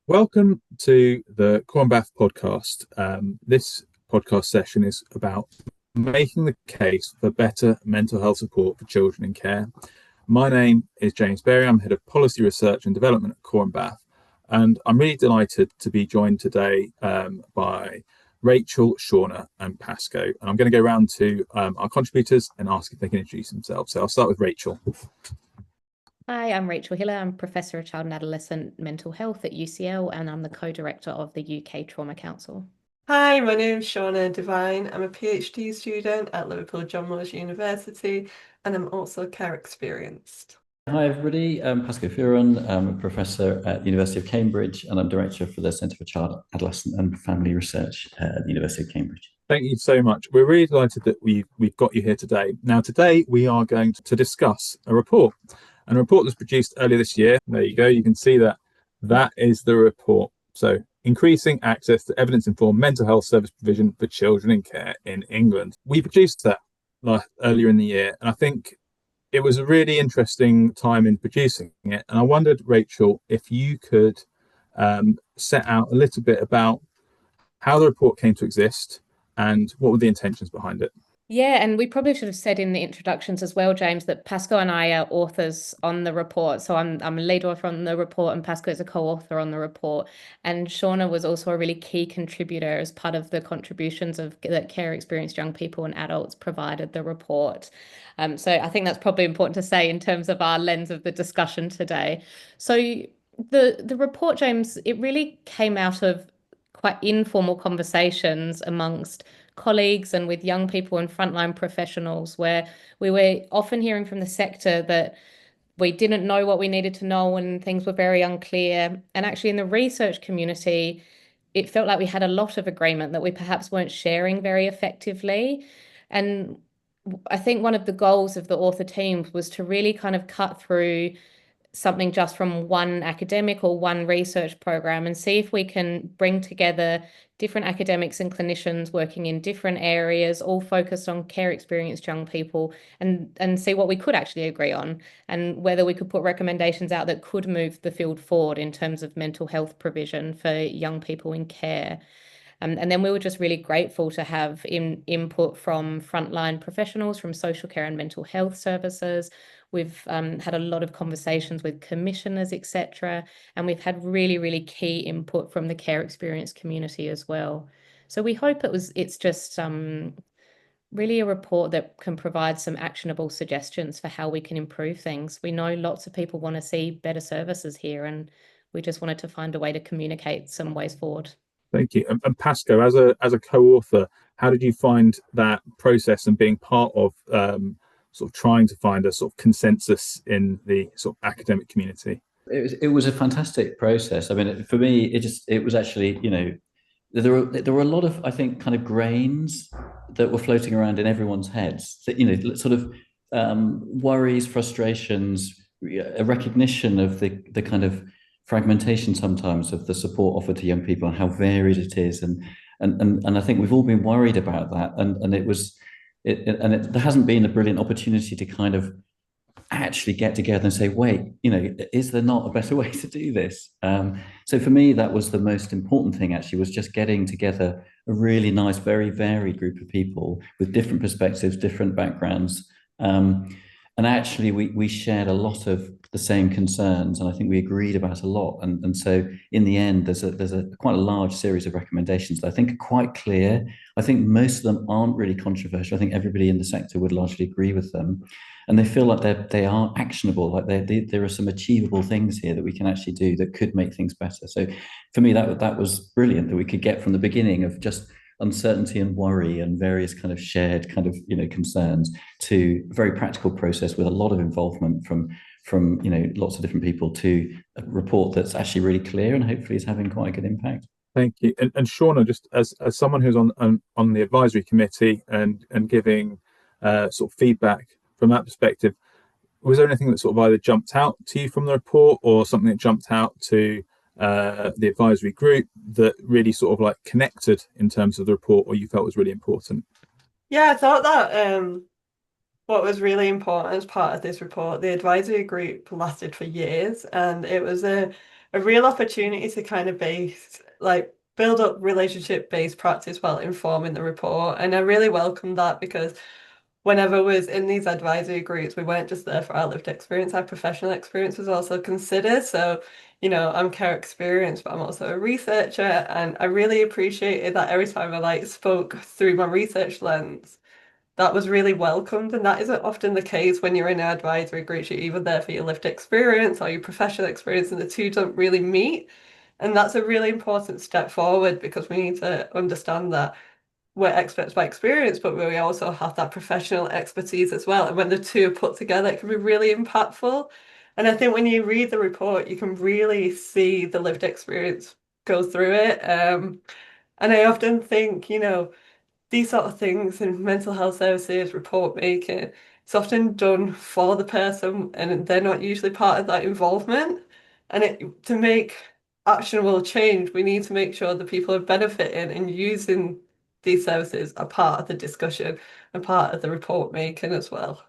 Welcome to the Cornbath podcast. This podcast session is about making the case for better mental health support for children in care. My name is James Berry. I'm head of policy research and development at Cornbath, and I'm really delighted to be joined today by Rachel, Shaunna, and Pasco. And I'm going to go around to our contributors and ask if they can introduce themselves. So I'll start with Rachel. Hi, I'm Rachel Hiller. I'm Professor of Child and Adolescent Mental Health at UCL, and I'm the co-director of the UK Trauma Council. Hi, my name's Shaunna Devine. I'm a PhD student at Liverpool John Moores University, and I'm also care experienced. Hi everybody, I'm Pasco Fearon. I'm a professor at the University of Cambridge, and I'm director for the Centre for Child, Adolescent and Family Research at the University of Cambridge. Thank you so much. We're really delighted that we've got you here today. Now, today we are going to discuss a report. And a report was produced earlier this year. There you go. You can see that is the report. So, increasing access to evidence-informed mental health service provision for children in care in England. We produced that earlier in the year, and I think it was a really interesting time in producing it. And I wondered, Rachel, if you could set out a little bit about how the report came to exist and what were the intentions behind it. Yeah, and we probably should have said in the introductions as well, James, that Pasco and I are authors on the report. So I'm a lead author on the report, and Pasco is a co-author on the report. And Shaunna was also a really key contributor as part of the contributions that care experienced young people and adults provided the report. So I think that's probably important to say in terms of our lens of the discussion today. So the report, James, it really came out of quite informal conversations amongst colleagues and with young people and frontline professionals, where we were often hearing from the sector that we didn't know what we needed to know and things were very unclear. And actually in the research community, it felt like we had a lot of agreement that we perhaps weren't sharing very effectively. And I think one of the goals of the author teams was to really kind of cut through something just from one academic or one research program and see if we can bring together different academics and clinicians working in different areas, all focused on care experienced young people, and see what we could actually agree on and whether we could put recommendations out that could move the field forward in terms of mental health provision for young people in care. And then we were just really grateful to have input from frontline professionals, from social care and mental health services. We've had a lot of conversations with commissioners, etc. And we've had really, really key input from the care experience community as well. So we hope it's just really a report that can provide some actionable suggestions for how we can improve things. We know lots of people want to see better services here, and we just wanted to find a way to communicate some ways forward. Thank you. And Pasco, as a co-author, how did you find that process and being part of sort of trying to find a sort of consensus in the sort of academic community? It was a fantastic process. I mean, for me, it was actually, there were a lot of, I think, kind of grains that were floating around in everyone's heads that, sort of worries, frustrations, a recognition of the kind of fragmentation sometimes of the support offered to young people and how varied it is, and I think we've all been worried about that, and there hasn't been a brilliant opportunity to kind of actually get together and say, wait, is there not a better way to do this? So for me, that was the most important thing, actually, was just getting together a really nice, very varied group of people with different perspectives, different backgrounds. And actually, we shared a lot of the same concerns, and I think we agreed about a lot. And so in the end, there's a quite a large series of recommendations that I think are quite clear. I think most of them aren't really controversial. I think everybody in the sector would largely agree with them. And they feel like they are actionable, like there are some achievable things here that we can actually do that could make things better. So for me, that was brilliant, that we could get from the beginning of just uncertainty and worry and various kind of shared kind of concerns to a very practical process with a lot of involvement from lots of different people to a report that's actually really clear and hopefully is having quite a good impact. Thank you. And Shaunna, just as someone who's on the advisory committee and giving sort of feedback from that perspective, was there anything that sort of either jumped out to you from the report or something that jumped out to the advisory group that really sort of like connected in terms of the report, or you felt was really important? Yeah, I thought that what was really important as part of this report, the advisory group lasted for years, and it was a a real opportunity to kind of build up relationship-based practice while informing the report. And I really welcome that, because whenever I was in these advisory groups, we weren't just there for our lived experience, our professional experience was also considered. So, I'm care experienced, but I'm also a researcher, and I really appreciated that every time I spoke through my research lens, that was really welcomed. And that isn't often the case when you're in an advisory group. You're either there for your lived experience or your professional experience, and the two don't really meet. And that's a really important step forward, because we need to understand that we're experts by experience, but we also have that professional expertise as well. And when the two are put together, it can be really impactful. And I think when you read the report, you can really see the lived experience go through it. And I often think, these sort of things in mental health services, report making, it's often done for the person, and they're not usually part of that involvement. And to make actionable change, we need to make sure the people are benefiting and using these services are part of the discussion and part of the report making as well.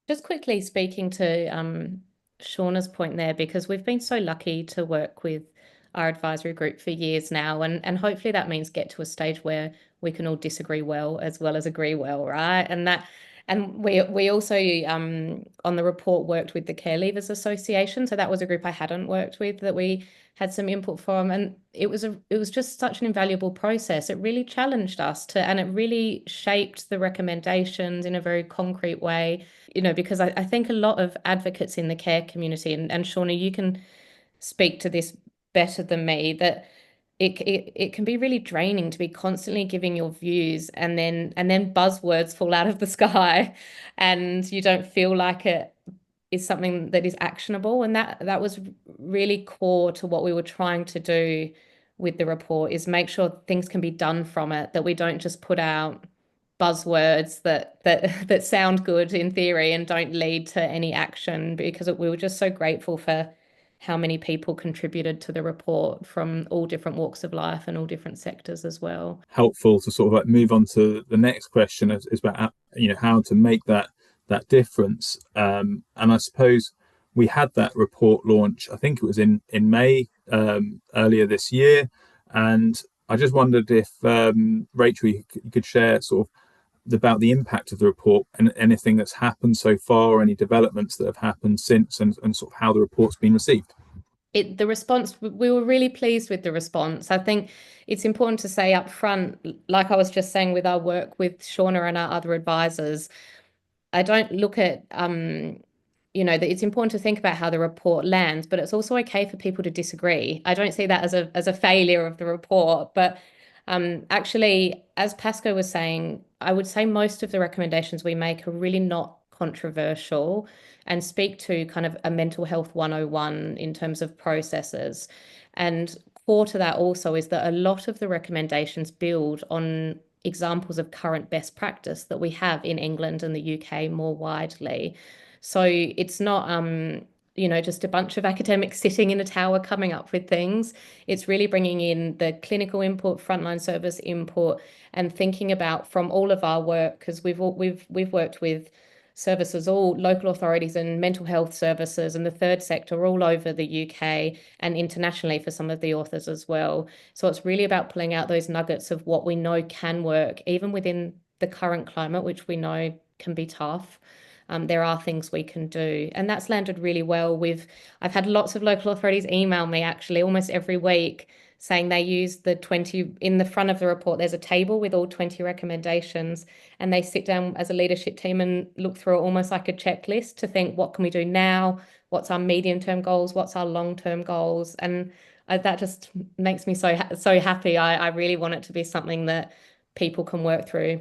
Just quickly speaking to Shaunna's point there, because we've been so lucky to work with our advisory group for years now, and hopefully that means get to a stage where we can all disagree well as agree well, right? And we also on the report worked with the Care Leavers Association, so that was a group I hadn't worked with that we had some input from, and it was just such an invaluable process. It really challenged us and it really shaped the recommendations in a very concrete way. Because I think a lot of advocates in the care community, and Shaunna, you can speak to this better than me, that it can be really draining to be constantly giving your views, and then buzzwords fall out of the sky and you don't feel like it is something that is actionable. And that was really core to what we were trying to do with the report, is make sure things can be done from it, that we don't just put out buzzwords that sound good in theory and don't lead to any action, because we were just so grateful for how many people contributed to the report from all different walks of life and all different sectors as well. Helpful to sort of move on to the next question is about how to make that difference. And I suppose we had that report launch, I think it was in May earlier this year, and I just wondered if Rachel, you could share sort of about the impact of the report and anything that's happened so far, any developments that have happened since, and sort of how the report's been received. The response, we were really pleased with the response. I think it's important to say up front, like I was just saying with our work with Shaunna and our other advisors, I don't look at that it's important to think about how the report lands, but it's also okay for people to disagree. I don't see that as a failure of the report, but actually, as Pasco was saying, I would say most of the recommendations we make are really not controversial and speak to kind of a mental health 101 in terms of processes. And core to that also is that a lot of the recommendations build on examples of current best practice that we have in England and the UK more widely. So it's not just a bunch of academics sitting in a tower coming up with things. It's really bringing in the clinical input, frontline service input, and thinking about from all of our work, because we've worked with services, all local authorities and mental health services and the third sector all over the UK and internationally for some of the authors as well. So it's really about pulling out those nuggets of what we know can work, even within the current climate, which we know can be tough. There are things we can do, and that's landed really well. I've had lots of local authorities email me actually almost every week saying they use the 20 in the front of the report. There's a table with all 20 recommendations, and they sit down as a leadership team and look through it almost like a checklist to think, what can we do now? What's our medium-term goals? What's our long-term goals? And that just makes me so happy. I really want it to be something that people can work through.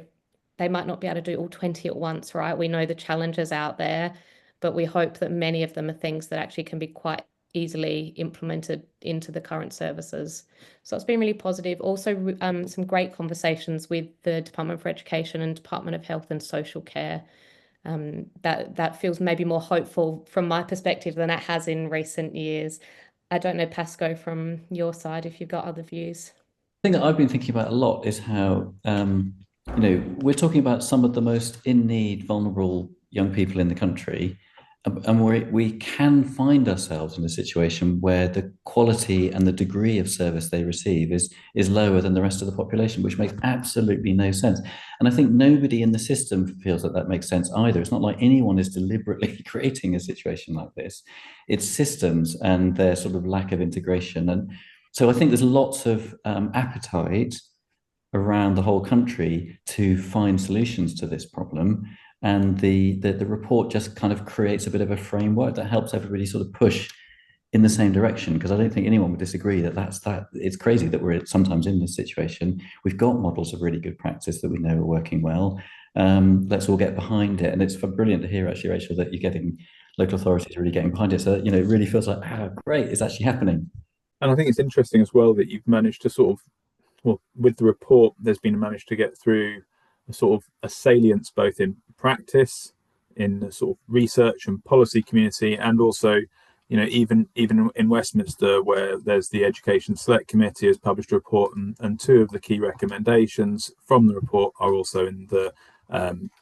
They might not be able to do all 20 at once, right? We know the challenges out there, but we hope that many of them are things that actually can be quite easily implemented into the current services. So it's been really positive. Also, some great conversations with the Department for Education and Department of Health and Social Care. That feels maybe more hopeful from my perspective than it has in recent years. I don't know, Pasco, from your side, if you've got other views. The thing that I've been thinking about a lot is how we're talking about some of the most in need, vulnerable young people in the country, and we can find ourselves in a situation where the quality and the degree of service they receive is lower than the rest of the population, which makes absolutely no sense. And I think nobody in the system feels that makes sense either. It's not like anyone is deliberately creating a situation like this. It's systems and their sort of lack of integration. And so I think there's lots of appetite around the whole country to find solutions to this problem. And the report just kind of creates a bit of a framework that helps everybody sort of push in the same direction. Because I don't think anyone would disagree that it's crazy that we're sometimes in this situation. We've got models of really good practice that we know are working well. Let's all get behind it. And it's brilliant to hear, actually, Rachel, that you're getting local authorities really getting behind it. So, it really feels like, great, it's actually happening. And I think it's interesting as well that you've managed to sort of, well, with the report, there's been managed to get through a sort of a salience both in practice, in the sort of research and policy community, and also, even in Westminster, where there's the Education Select Committee has published a report, and two of the key recommendations from the report are also in the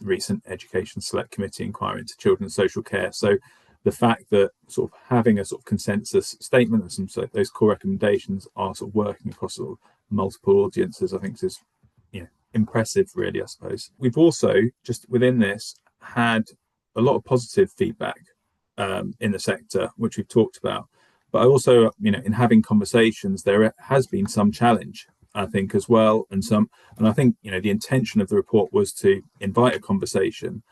recent Education Select Committee inquiry into children's social care. So the fact that sort of having a sort of consensus statement and some those core recommendations are sort of working across sort of multiple audiences, I think is impressive, really, I suppose. We've also, just within this, had a lot of positive feedback in the sector, which we've talked about. But I also, in having conversations, there has been some challenge, I think, as well. And I think, the intention of the report was to invite a conversation.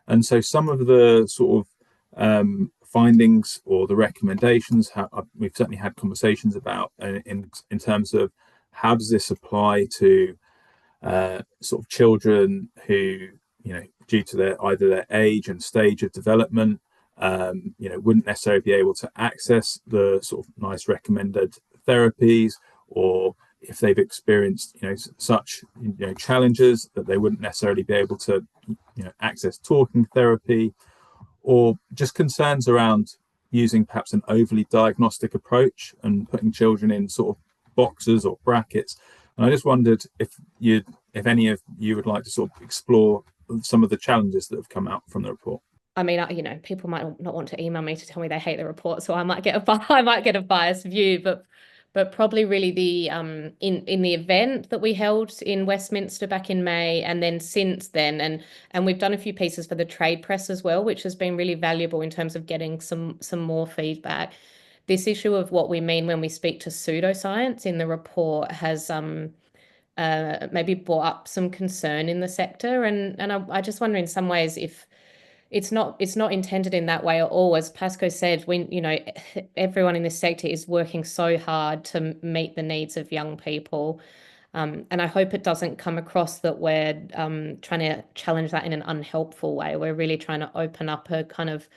And so some of the sort of findings or the recommendations we've certainly had conversations about in terms of how does this apply to sort of children who, due to either their age and stage of development, wouldn't necessarily be able to access the sort of nice recommended therapies, or if they've experienced, such, challenges that they wouldn't necessarily be able to, access talking therapy, or just concerns around using perhaps an overly diagnostic approach and putting children in sort of boxes or brackets. And I just wondered if any of you would like to sort of explore some of the challenges that have come out from the report. I mean, people might not want to email me to tell me they hate the report, so I might get a biased view, but probably really the in the event that we held in Westminster back in May, and then since then, and we've done a few pieces for the trade press as well, which has been really valuable in terms of getting some more feedback. This issue of what we mean when we speak to pseudoscience in the report has maybe brought up some concern in the sector, and I just wonder in some ways if it's not intended in that way at all. As Pasco said, everyone in this sector is working so hard to meet the needs of young people. And I hope it doesn't come across that we're trying to challenge that in an unhelpful way. We're really trying to open up a kind of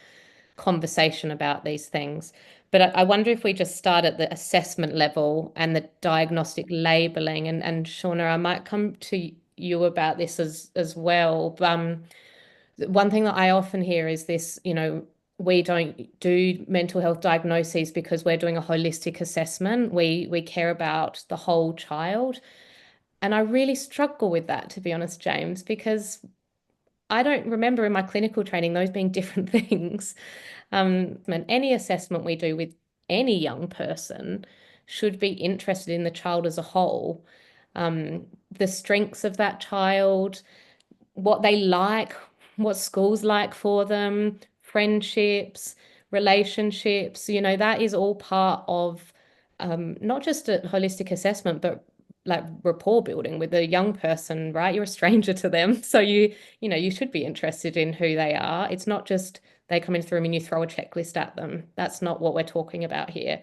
conversation about these things. But I wonder if we just start at the assessment level and the diagnostic labeling. And Shaunna, I might come to you about this as well. One thing that I often hear is this, we don't do mental health diagnoses because we're doing a holistic assessment. We care about the whole child. And I really struggle with that, to be honest, James, because I don't remember in my clinical training those being different things. And any assessment we do with any young person should be interested in the child as a whole, the strengths of that child, what they like, what school's like for them, friendships, relationships, that is all part of not just a holistic assessment, but like rapport building with a young person, right? You're a stranger to them. So you should be interested in who they are. It's not just they come into the room and you throw a checklist at them. That's not what we're talking about here.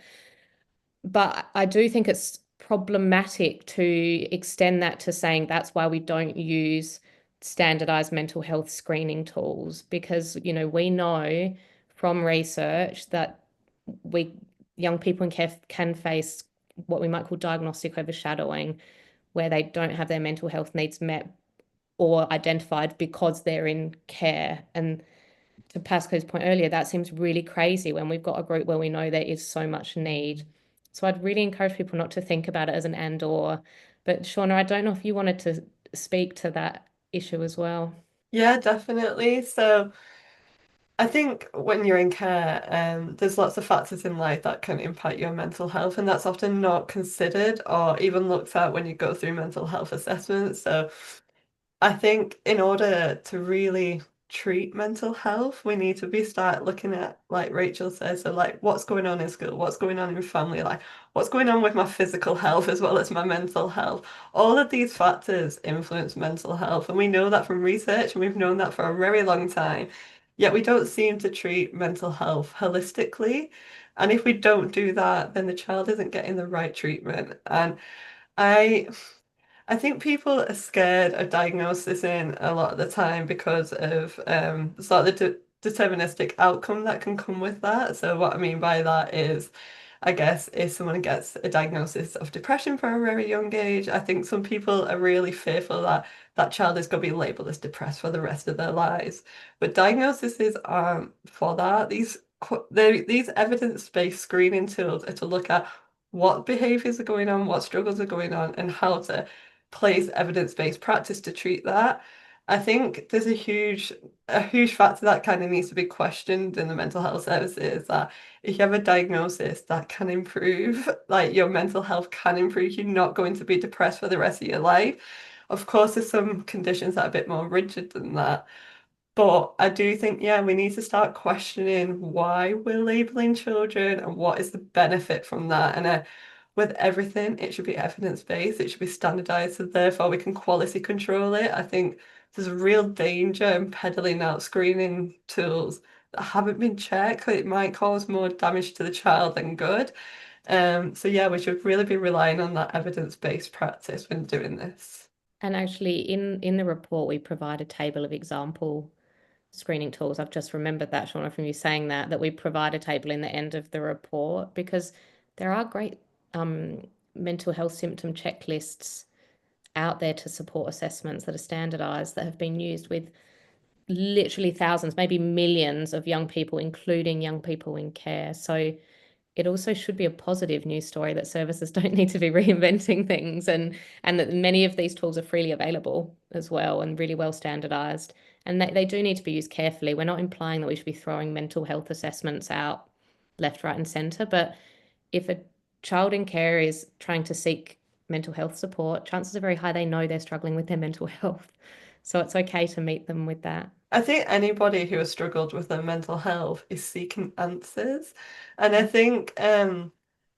But I do think it's problematic to extend that to saying that's why we don't use standardized mental health screening tools, because we know from research that young people can face what we might call diagnostic overshadowing, where they don't have their mental health needs met or identified because they're in care. And to Pasco's point earlier, that seems really crazy when we've got a group where we know there is so much need. So I'd really encourage people not to think about it as an and or. But Shaunna, I don't know if you wanted to speak to that issue as well. Yeah, definitely. So I think when you're in care, there's lots of factors in life that can impact your mental health, and that's often not considered or even looked at when you go through mental health assessments. So I think in order to really treat mental health, we need to be start looking at, like Rachel says, so like what's going on in school, what's going on in family life, what's going on with my physical health as well as my mental health. All of these factors influence mental health, and we know that from research, and we've known that for a very long time. Yet we don't seem to treat mental health holistically. And if we don't do that, then the child isn't getting the right treatment. And I I think people are scared of diagnosing a lot of the time because of sort of the deterministic outcome that can come with that. So what I mean by that is, I guess if someone gets a diagnosis of depression from a very young age, I think some people are really fearful that that child is going to be labeled as depressed for the rest of their lives. But diagnoses aren't for that. These evidence-based screening tools are to look at what behaviors are going on, what struggles are going on, and how to place evidence-based practice to treat that. I think there's a huge factor that kind of needs to be questioned in the mental health services, that if you have a diagnosis that can improve, like your mental health can improve, you're not going to be depressed for the rest of your life. Of course, there's some conditions that are a bit more rigid than that. But I do think, yeah, we need to start questioning why we're labeling children and what is the benefit from that. And with everything, it should be evidence-based, it should be standardized, so therefore we can quality control it. I think there's a real danger in peddling out screening tools that haven't been checked. It might cause more damage to the child than good. So yeah, we should really be relying on that evidence-based practice when doing this. And actually, in the report, we provide a table of example screening tools. I've just remembered that, Shaunna, from you saying that we provide a table in the end of the report, because there are great mental health symptom checklists out there to support assessments that are standardized, that have been used with literally thousands, maybe millions of young people, including young people in care. So it also should be a positive news story that services don't need to be reinventing things, and that many of these tools are freely available as well and really well standardized. And they do need to be used carefully. We're not implying that we should be throwing mental health assessments out left, right, and center. But if a child in care is trying to seek mental health support, chances are very high they know they're struggling with their mental health. So it's okay to meet them with that. I think anybody who has struggled with their mental health is seeking answers. And I think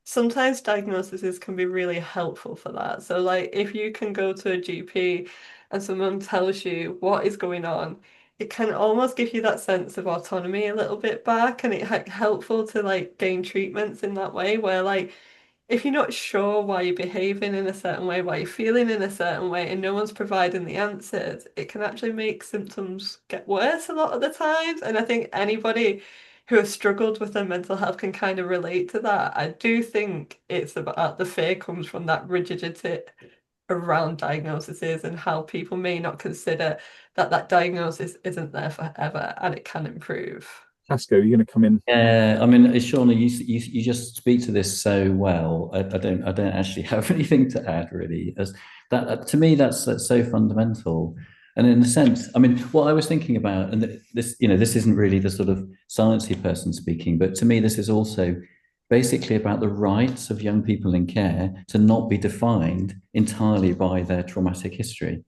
sometimes diagnoses can be really helpful for that. So like if you can go to a GP and someone tells you what is going on, it can almost give you that sense of autonomy a little bit back, and it's helpful to like gain treatments in that way, where like if you're not sure why you're behaving in a certain way, why you're feeling in a certain way, and no one's providing the answers, it can actually make symptoms get worse a lot of the times. And I think anybody who has struggled with their mental health can kind of relate to that. I do think it's about the fear comes from that rigidity around diagnoses and how people may not consider that that diagnosis isn't there forever and it can improve. Pasco, you're going to come in. Yeah, I mean, Shaunna, you just speak to this so well. I don't actually have anything to add really. As that to me, that's so fundamental. And in a sense, I mean, what I was thinking about, and this, this isn't really the sort of sciencey person speaking, but to me, this is also basically about the rights of young people in care to not be defined entirely by their traumatic history.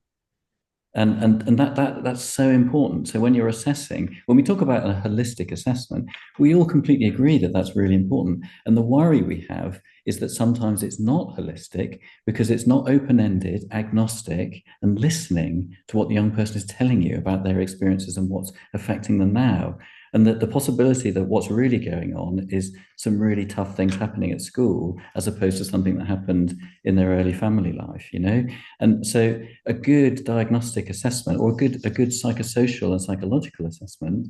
And that's so important. So when you're assessing, when we talk about a holistic assessment, we all completely agree that that's really important. And the worry we have is that sometimes it's not holistic because it's not open-ended, agnostic, and listening to what the young person is telling you about their experiences and what's affecting them now. And that the possibility that what's really going on is some really tough things happening at school, as opposed to something that happened in their early family life, And so a good diagnostic assessment, or a good psychosocial and psychological assessment,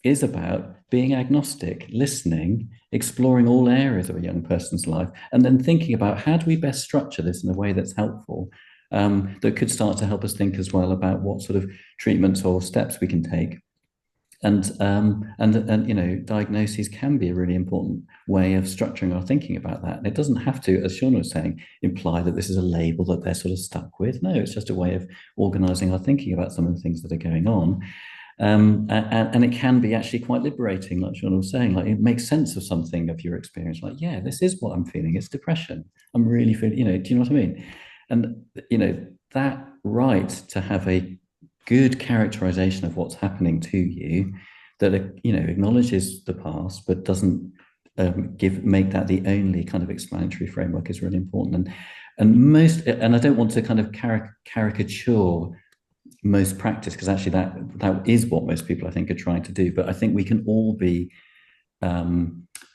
is about being agnostic, listening, exploring all areas of a young person's life, and then thinking about how do we best structure this in a way that's helpful, that could start to help us think as well about what sort of treatments or steps we can take. And diagnoses can be a really important way of structuring our thinking about that. And it doesn't have to, as Shaunna was saying, imply that this is a label that they're sort of stuck with. No, it's just a way of organizing our thinking about some of the things that are going on. And it can be actually quite liberating, like Shaunna was saying. Like, it makes sense of something of your experience. Like, yeah, this is what I'm feeling. It's depression. I'm really feeling, do you know what I mean? And, that right to have a good characterization of what's happening to you that, acknowledges the past, but doesn't make that the only kind of explanatory framework is really important. And I don't want to kind of caricature most practice, because actually that is what most people, I think, are trying to do. But I think we can all be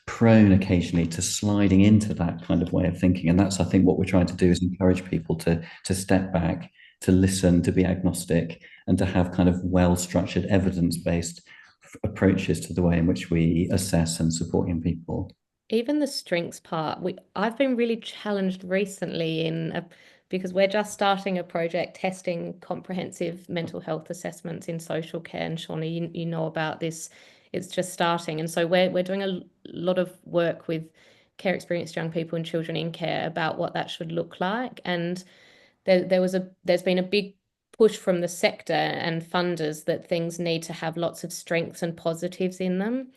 prone occasionally to sliding into that kind of way of thinking. And that's, I think, what we're trying to do is encourage people to step back, to listen, to be agnostic, and to have kind of well-structured, evidence-based approaches to the way in which we assess and support young people. Even the strengths part, I've been really challenged recently because we're just starting a project testing comprehensive mental health assessments in social care. And Shaunna, you know about this. It's just starting. And so we're doing a lot of work with care experienced young people and children in care about what that should look like. And there's been a big push from the sector and funders that things need to have lots of strengths and positives in them.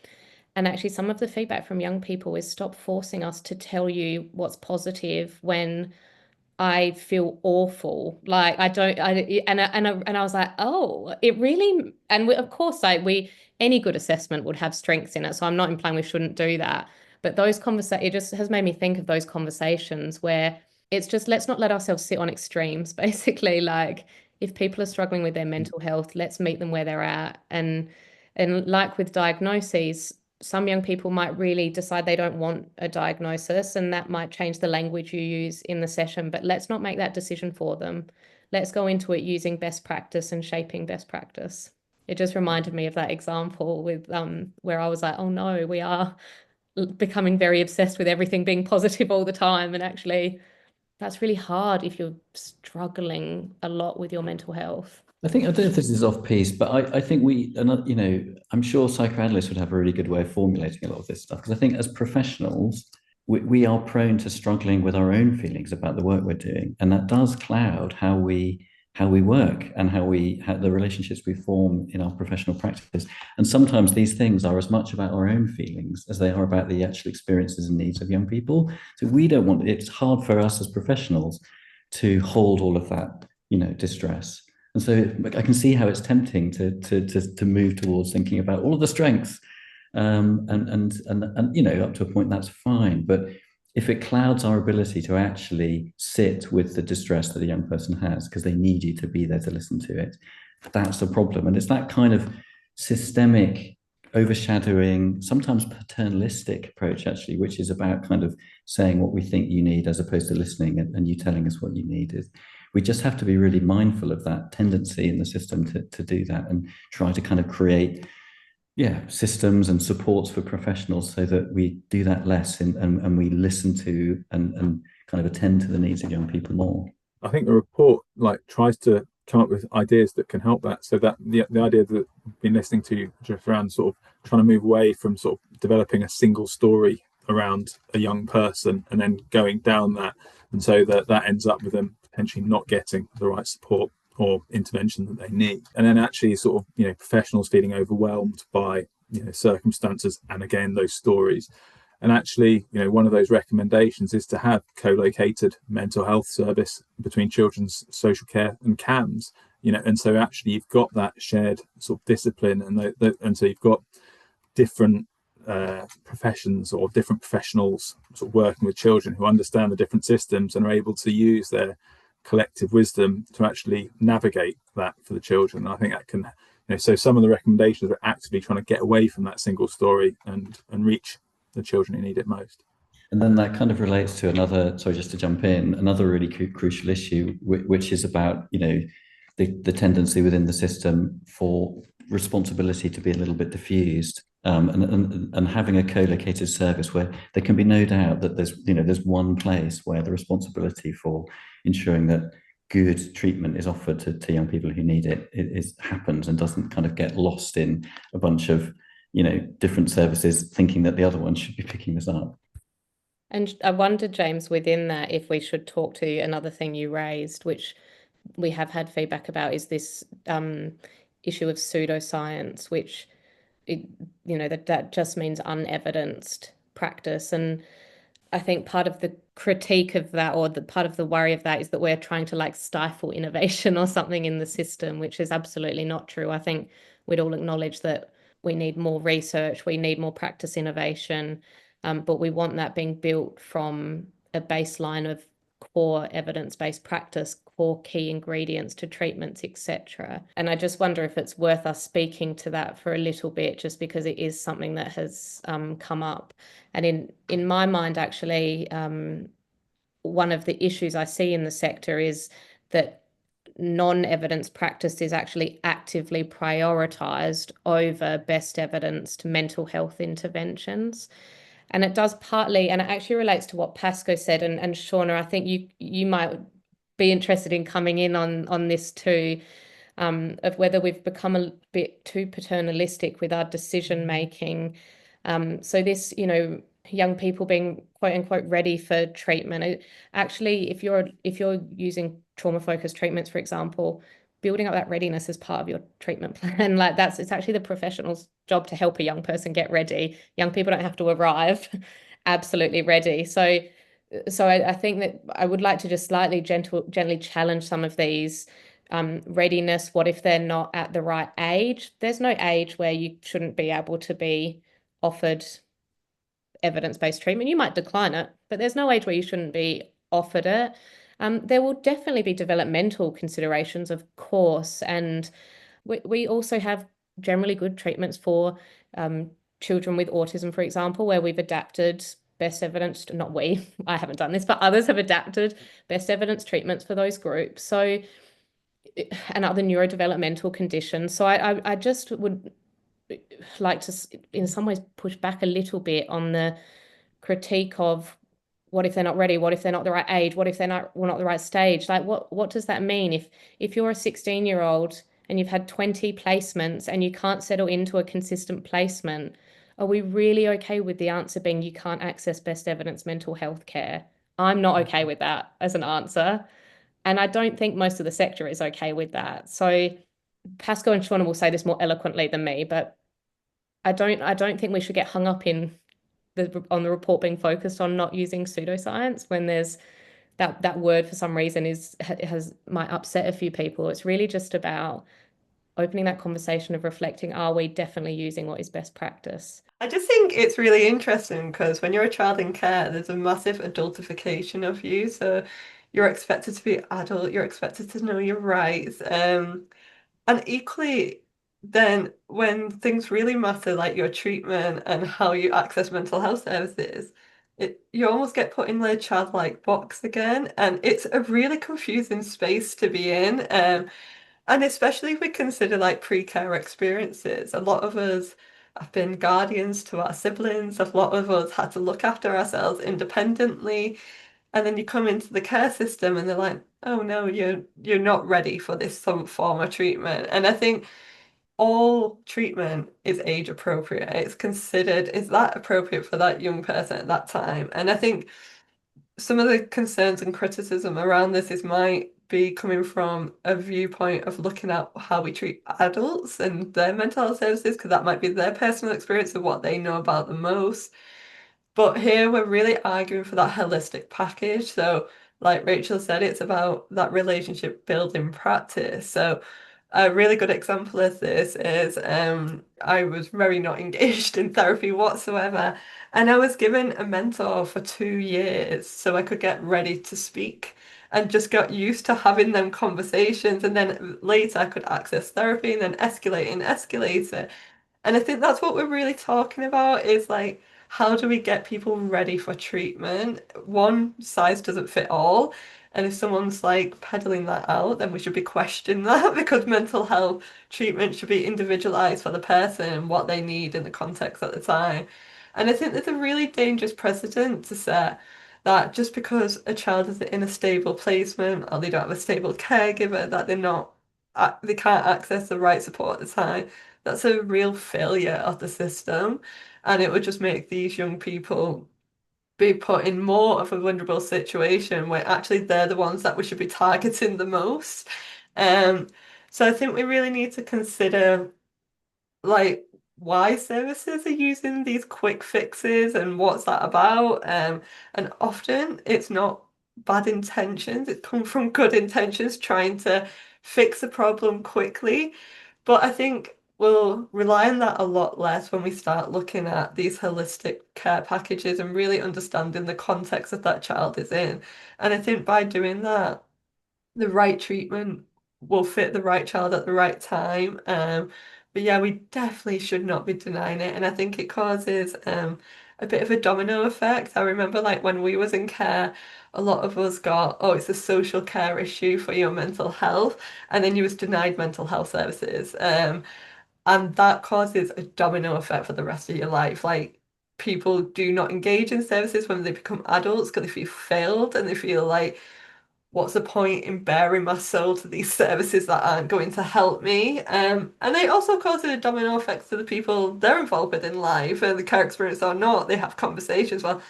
And actually, some of the feedback from young people is stop forcing us to tell you what's positive when I feel awful. Like I was like, oh, it really, and of course, any good assessment would have strengths in it. So I'm not implying we shouldn't do that. But it just has made me think of those conversations where it's just, let's not let ourselves sit on extremes, basically. Like, if people are struggling with their mental health, let's meet them where they're at. And like with diagnoses, some young people might really decide they don't want a diagnosis, and that might change the language you use in the session, but let's not make that decision for them. Let's go into it using best practice and shaping best practice. It just reminded me of that example with where I was like, oh no, we are becoming very obsessed with everything being positive all the time. And actually, that's really hard if you're struggling a lot with your mental health. I don't know if this is off piece, but I think I'm sure psychoanalysts would have a really good way of formulating a lot of this stuff, because I think as professionals, we are prone to struggling with our own feelings about the work we're doing, and that does cloud how we work and how the relationships we form in our professional practice. And sometimes these things are as much about our own feelings as they are about the actual experiences and needs of young people. So it's hard for us as professionals to hold all of that, distress. And so I can see how it's tempting to move towards thinking about all of the strengths, and up to a point that's fine. But if it clouds our ability to actually sit with the distress that a young person has because they need you to be there to listen to it, that's a problem. And it's that kind of systemic, overshadowing, sometimes paternalistic approach, actually, which is about kind of saying what we think you need as opposed to listening and you telling us what you need. We just have to be really mindful of that tendency in the system to do that, and try to kind of create systems and supports for professionals so that we do that less and we listen to and kind of attend to the needs of young people more. I think the report tries to come up with ideas that can help that. So that the idea that we've been listening to just around sort of trying to move away from sort of developing a single story around a young person and then going down that, and so that ends up with them potentially not getting the right support or intervention that they need, and then actually sort of professionals feeling overwhelmed by circumstances and again those stories. And actually one of those recommendations is to have co-located mental health service between children's social care and CAMHS, and so actually you've got that shared sort of discipline, and so you've got different professions or different professionals sort of working with children who understand the different systems and are able to use their collective wisdom to actually navigate that for the children. And I think that can, so some of the recommendations are actively trying to get away from that single story and reach the children who need it most. And then that kind of relates to another, sorry, just to jump in, another really crucial issue, which is about, the tendency within the system for responsibility to be a little bit diffused. And having a co-located service where there can be no doubt that there's one place where the responsibility for ensuring that good treatment is offered to young people who need it happens and doesn't kind of get lost in a bunch of different services thinking that the other one should be picking this up. And I wonder, James, within that, if we should talk to another thing you raised, which we have had feedback about, is this issue of pseudoscience, which that just means unevidenced practice. And I think part of the critique of that, or the part of the worry of that, is that we're trying to like stifle innovation or something in the system, which is absolutely not true. I think we'd all acknowledge that we need more research, we need more practice innovation, but we want that being built from a baseline of core evidence-based practice, core key ingredients to treatments, etc. And I just wonder if it's worth us speaking to that for a little bit, just because it is something that has come up. And in my mind, actually, one of the issues I see in the sector is that non-evidence practice is actually actively prioritized over best evidenced mental health interventions. And it does partly, and it actually relates to what Pasco said, and Shaunna, I think you might be interested in coming in on this too, of whether we've become a bit too paternalistic with our decision making. So this, young people being quote unquote ready for treatment. Actually, if you're using trauma-focused treatments, for example, building up that readiness as part of your treatment plan, like it's actually the professional's job to help a young person get ready. Young people don't have to arrive absolutely ready. So I think that I would like to just slightly gently challenge some of these. Readiness, what if they're not at the right age? There's no age where you shouldn't be able to be offered evidence-based treatment. You might decline it, but there's no age where you shouldn't be offered it. There will definitely be developmental considerations, of course, and we also have generally good treatments for children with autism, for example, where we've adapted best evidence, not we, I haven't done this, but others have adapted best evidence treatments for those groups. So, and other neurodevelopmental conditions. So I just would like to, in some ways, push back a little bit on the critique of what if they're not ready? What if they're not the right age? What if they're not the right stage? Like, what does that mean? If you're a 16-year-old and you've had 20 placements and you can't settle into a consistent placement, are we really okay with the answer being you can't access best evidence mental health care? I'm not okay with that as an answer. And I don't think most of the sector is okay with that. So Pasco and Shaunna will say this more eloquently than me, but I don't think we should get hung up on the report being focused on not using pseudoscience when there's that word for some reason might upset a few people. It's really just about opening that conversation of reflecting, are we definitely using what is best practice? I just think it's really interesting because when you're a child in care, there's a massive adultification of you. So you're expected to be adult, you're expected to know your rights. And equally, then when things really matter, like your treatment and how you access mental health services, you almost get put in the childlike box again. And it's a really confusing space to be in. And especially if we consider like pre-care experiences, a lot of us have been guardians to our siblings, a lot of us had to look after ourselves independently. And then you come into the care system and they're like, oh no, you're not ready for this some form of treatment. And I think all treatment is age appropriate. It's considered, is that appropriate for that young person at that time? And I think some of the concerns and criticism around this might be coming from a viewpoint of looking at how we treat adults and their mental health services, because that might be their personal experience of what they know about the most. But here we're really arguing for that holistic package. So, like Rachel said, it's about that relationship building practice. So, a really good example of this is I was very not engaged in therapy whatsoever. And I was given a mentor for 2 years so I could get ready to speak and just got used to having them conversations. And then later I could access therapy and then escalate it. And I think that's what we're really talking about is like, how do we get people ready for treatment? One size doesn't fit all. And if someone's like peddling that out, then we should be questioning that because mental health treatment should be individualized for the person and what they need in the context at the time. And I think there's a really dangerous precedent to set that just because a child is in a stable placement or they don't have a stable caregiver, that they can't access the right support at the time. That's a real failure of the system. And it would just make these young people be put in more of a vulnerable situation where actually they're the ones that we should be targeting the most. Um, So I think we really need to consider like why services are using these quick fixes and what's that about. And often it's not bad intentions, it comes from good intentions trying to fix a problem quickly. But I think we'll rely on that a lot less when we start looking at these holistic care packages and really understanding the context that that child is in. And I think by doing that, the right treatment will fit the right child at the right time. But yeah, we definitely should not be denying it. And I think it causes a bit of a domino effect. I remember like when we was in care, a lot of us got, oh, it's a social care issue for your mental health. And then you was denied mental health services. And that causes a domino effect for the rest of your life. Like people do not engage in services when they become adults because they feel failed and they feel like, what's the point in bearing my soul to these services that aren't going to help me? And it also causes a domino effect to the people they're involved with in life, and the care experience or not, they have conversations. Well,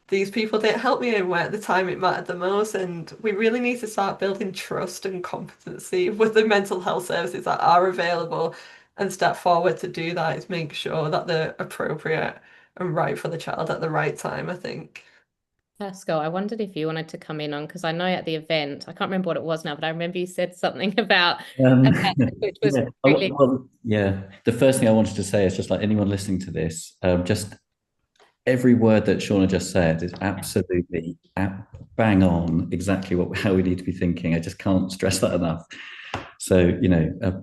these people didn't help me anywhere at the time it mattered the most, and we really need to start building trust and competency with the mental health services that are available, and step forward to do that is make sure that they're appropriate and right for the child at the right time, I think. Pasco, I wondered if you wanted to come in on, because I know at the event, I can't remember what it was now, but I remember you said something about which was yeah. really Yeah. The first thing I wanted to say is just like anyone listening to this, just every word that Shaunna just said is absolutely bang on exactly how we need to be thinking. I just can't stress that enough. So,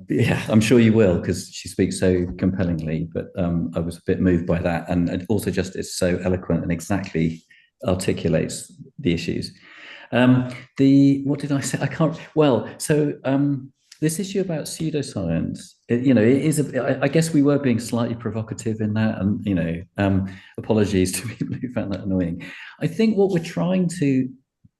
yeah, I'm sure you will, because she speaks so compellingly, but I was a bit moved by that. And it also just is so eloquent and exactly articulates the issues. What did I say? I can't, well, so this issue about pseudoscience, it is, I guess we were being slightly provocative in that, and, apologies to people who found that annoying. I think what we're trying to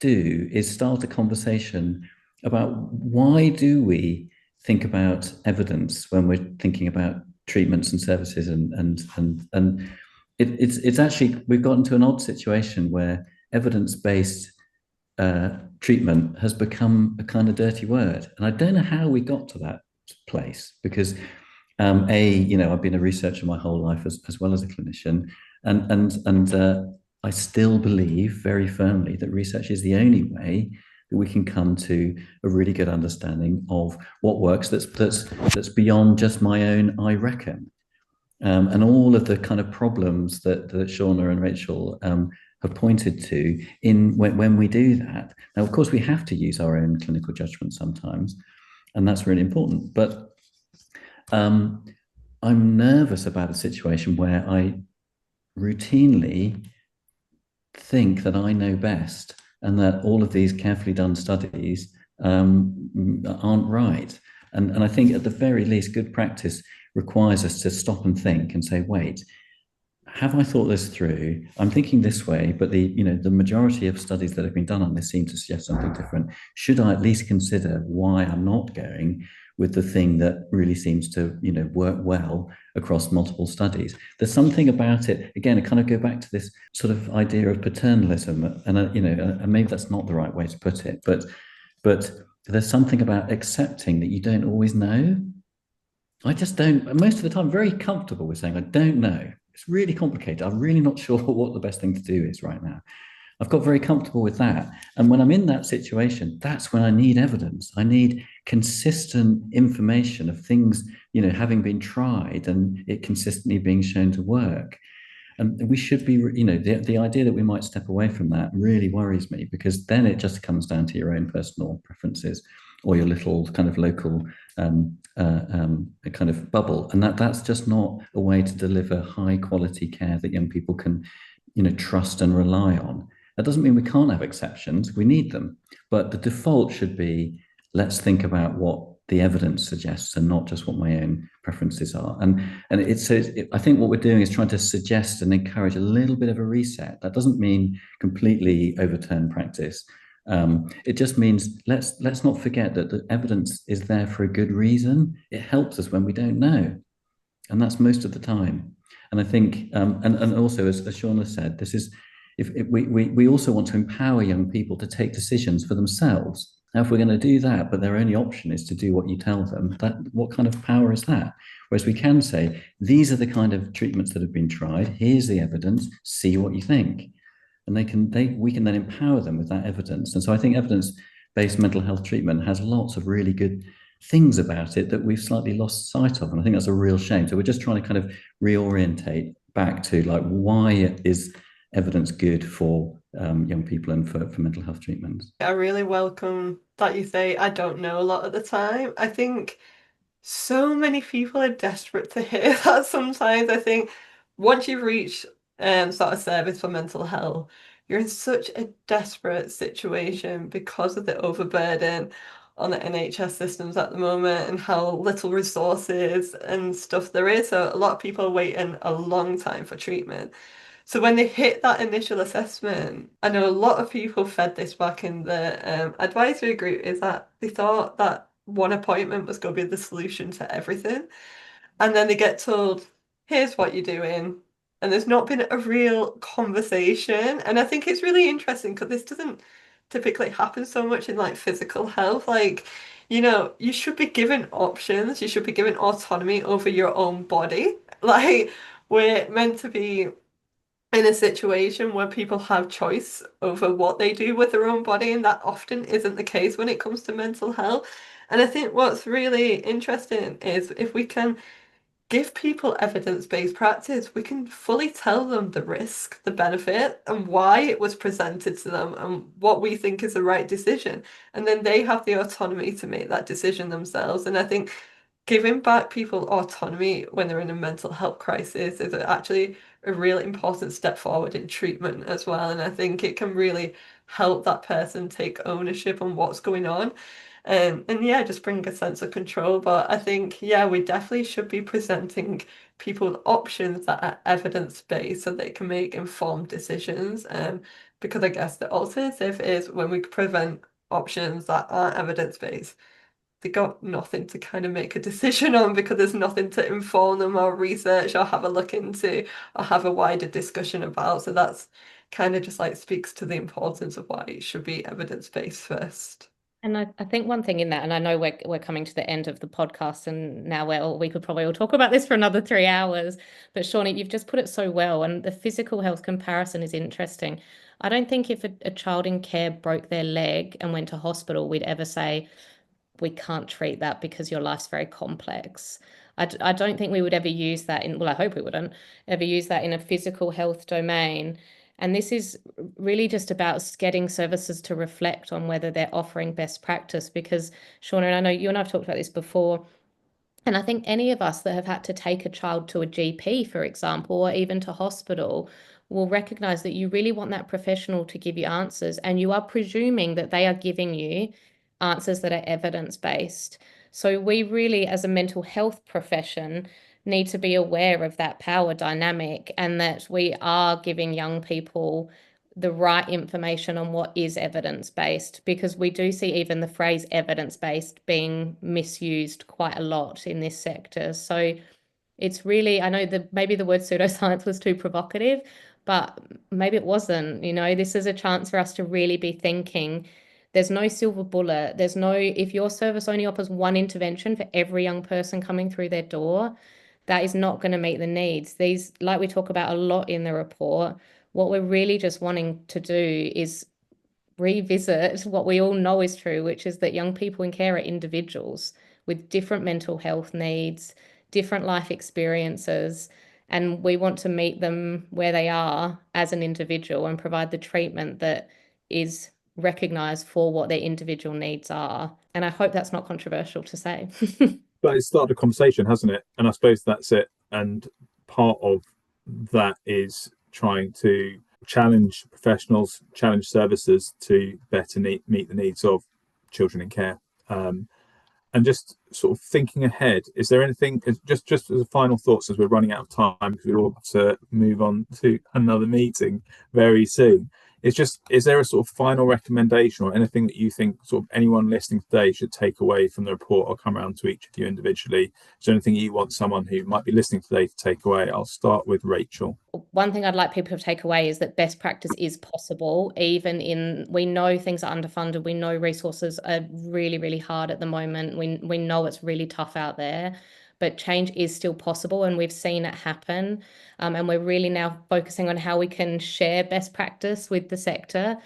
do is start a conversation about why do we think about evidence when we're thinking about treatments and services, and it's actually, we've gotten to an odd situation where evidence-based treatment has become a kind of dirty word, and I don't know how we got to that place, because I've been a researcher my whole life as well as a clinician, and I still believe very firmly that research is the only way that we can come to a really good understanding of what works that's beyond just my own I reckon. And all of the kind of problems that Shaunna and Rachel have pointed to when we do that. Now, of course, we have to use our own clinical judgment sometimes, and that's really important. But I'm nervous about a situation where I routinely think that I know best, and that all of these carefully done studies aren't right. And I think at the very least, good practice requires us to stop and think and say, wait, have I thought this through? I'm thinking this way, but the majority of studies that have been done on this seem to suggest something different. Should I at least consider why I'm not going with the thing that really seems to work well across multiple studies? There's something about it, again, I kind of go back to this sort of idea of paternalism, and maybe that's not the right way to put it, but there's something about accepting that you don't always know. I just don't, most of the time, very comfortable with saying I don't know. It's really complicated. I'm really not sure what the best thing to do is right now. I've got very comfortable with that. And when I'm in that situation, that's when I need evidence. I need consistent information of things, having been tried and it consistently being shown to work. And we should be, the idea that we might step away from that really worries me, because then it just comes down to your own personal preferences or your little kind of local kind of bubble. And that's just not a way to deliver high quality care that young people can, trust and rely on. That doesn't mean we can't have exceptions. We need them. But the default should be, let's think about what the evidence suggests and not just what my own preferences are. And I think what we're doing is trying to suggest and encourage a little bit of a reset. That doesn't mean completely overturn practice. It just means let's not forget that the evidence is there for a good reason. It helps us when we don't know, and that's most of the time. And I think, and also as Shaunna said, this is, if we also want to empower young people to take decisions for themselves. Now, if we're going to do that, but their only option is to do what you tell them, what kind of power is that? Whereas we can say, these are the kind of treatments that have been tried. Here's the evidence. See what you think. And we can then empower them with that evidence. And so I think evidence-based mental health treatment has lots of really good things about it that we've slightly lost sight of. And I think that's a real shame. So we're just trying to kind of reorientate back to like, why is evidence good for young people and for mental health treatments? I really welcome that you say I don't know a lot at the time. I think so many people are desperate to hear that sometimes. I think once you reach sort of service for mental health, you're in such a desperate situation because of the overburden on the NHS systems at the moment and how little resources and stuff there is. So a lot of people are waiting a long time for treatment. So when they hit that initial assessment, I know a lot of people fed this back in the advisory group, is that they thought that one appointment was going to be the solution to everything. And then they get told, here's what you're doing. And there's not been a real conversation. And I think it's really interesting because this doesn't typically happen so much in like physical health. Like, you should be given options. You should be given autonomy over your own body. Like, we're meant to be in a situation where people have choice over what they do with their own body, and that often isn't the case when it comes to mental health. And I think what's really interesting is if we can give people evidence-based practice, we can fully tell them the risk, the benefit, and why it was presented to them and what we think is the right decision. And then they have the autonomy to make that decision themselves. And I think giving back people autonomy when they're in a mental health crisis is actually a really important step forward in treatment as well. And I think it can really help that person take ownership on what's going on. And yeah, just bring a sense of control. But I think, yeah, we definitely should be presenting people with options that are evidence-based so they can make informed decisions. Because I guess the alternative is when we prevent options that aren't evidence-based, they got nothing to kind of make a decision on because there's nothing to inform them or research or have a look into or have a wider discussion about. So that's kind of just like speaks to the importance of why it should be evidence-based first. And I think one thing in that, and I know we're coming to the end of the podcast, and now we could probably all talk about this for another 3 hours. But Shaunna, you've just put it so well, and the physical health comparison is interesting. I don't think if a child in care broke their leg and went to hospital, we'd ever say, we can't treat that because your life's very complex. I don't think we would ever use that well, I hope we wouldn't ever use that in a physical health domain. And this is really just about getting services to reflect on whether they're offering best practice. Because, Shaunna, and I know you and I've talked about this before, and I think any of us that have had to take a child to a GP, for example, or even to hospital, will recognize that you really want that professional to give you answers, and you are presuming that they are giving you answers that are evidence-based. So we really, as a mental health profession, need to be aware of that power dynamic, and that we are giving young people the right information on what is evidence-based, because we do see even the phrase evidence-based being misused quite a lot in this sector. So it's really, I know that maybe the word pseudoscience was too provocative, but maybe it wasn't. This is a chance for us to really be thinking there's no silver bullet. If your service only offers one intervention for every young person coming through their door, that is not going to meet the needs. These, like we talk about a lot in the report, what we're really just wanting to do is revisit what we all know is true, which is that young people in care are individuals with different mental health needs, different life experiences, and we want to meet them where they are as an individual and provide the treatment that is recognized for what their individual needs are. And I hope that's not controversial to say. But it's started a conversation, hasn't it? And I suppose that's it. And part of that is trying to challenge professionals, challenge services to better meet the needs of children in care. And just sort of thinking ahead, is there anything, just as a final thoughts as we're running out of time, because we all have to move on to another meeting very soon, is there a sort of final recommendation or anything that you think sort of anyone listening today should take away from the report? I'll come around to each of you individually. Is there anything you want someone who might be listening today to take away? I'll start with Rachel. One thing I'd like people to take away is that best practice is possible, we know things are underfunded. We know resources are really, really hard at the moment. We know it's really tough out there, but change is still possible, and we've seen it happen. And we're really now focusing on how we can share best practice with the sector.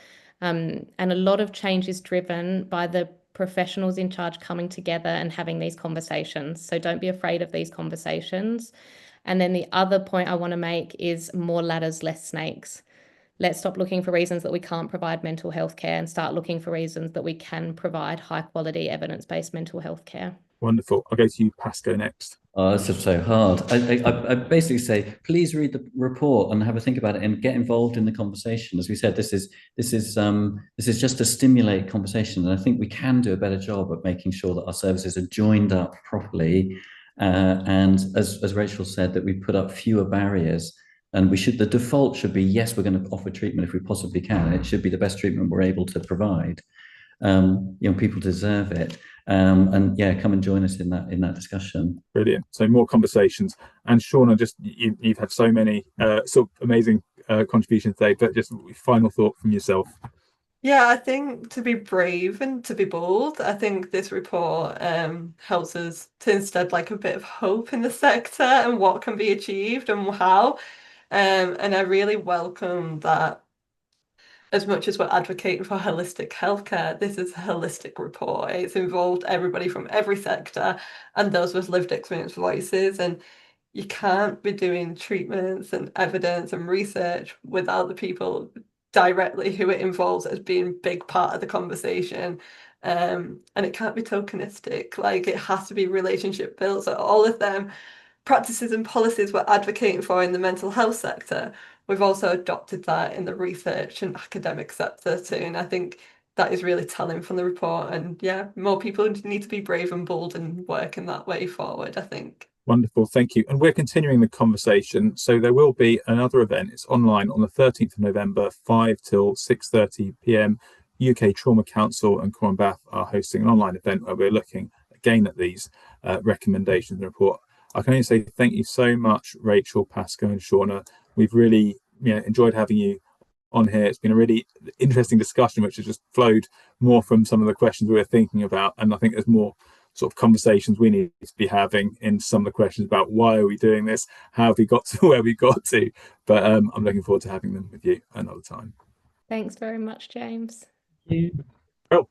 And a lot of change is driven by the professionals in charge coming together and having these conversations. So don't be afraid of these conversations. And then the other point I want to make is more ladders, less snakes. Let's stop looking for reasons that we can't provide mental health care and start looking for reasons that we can provide high quality evidence-based mental health care. Wonderful. I'll go to you, Pasco, next. Oh, that's just so hard. I basically say, please read the report and have a think about it and get involved in the conversation. As we said, this is just to stimulate conversation, and I think we can do a better job at making sure that our services are joined up properly. And as Rachel said, that we put up fewer barriers, and the default should be, yes, we're going to offer treatment if we possibly can. It should be the best treatment we're able to provide. People deserve it. And yeah, come and join us in that discussion. Brilliant. So more conversations. And Shaunna, just you've had so many sort of amazing contributions today, but just final thought from yourself. Yeah, I think to be brave and to be bold, I think this report helps us to instead like a bit of hope in the sector and what can be achieved and how. And I really welcome that. As much as we're advocating for holistic healthcare, this is a holistic report. It's involved everybody from every sector and those with lived experience voices. And you can't be doing treatments and evidence and research without the people directly who it involves as being a big part of the conversation. And it can't be tokenistic. Like, it has to be relationship built. So all of them practices and policies we're advocating for in the mental health sector, we've also adopted that in the research and academic sector too. And I think that is really telling from the report. And yeah, more people need to be brave and bold and work in that way forward, I think. Wonderful, thank you. And we're continuing the conversation. So there will be another event. It's online on the 13th of November, 5 till 6:30 p.m. UK Trauma Council and Cornwall Bath are hosting an online event where we're looking again at these recommendations in the report. I can only say thank you so much, Rachel, Pasco, and Shaunna. We've really enjoyed having you on here. It's been a really interesting discussion, which has just flowed more from some of the questions we were thinking about. And I think there's more sort of conversations we need to be having in some of the questions about why are we doing this? How have we got to where we got to? But I'm looking forward to having them with you another time. Thanks very much, James. Thank you. Oh.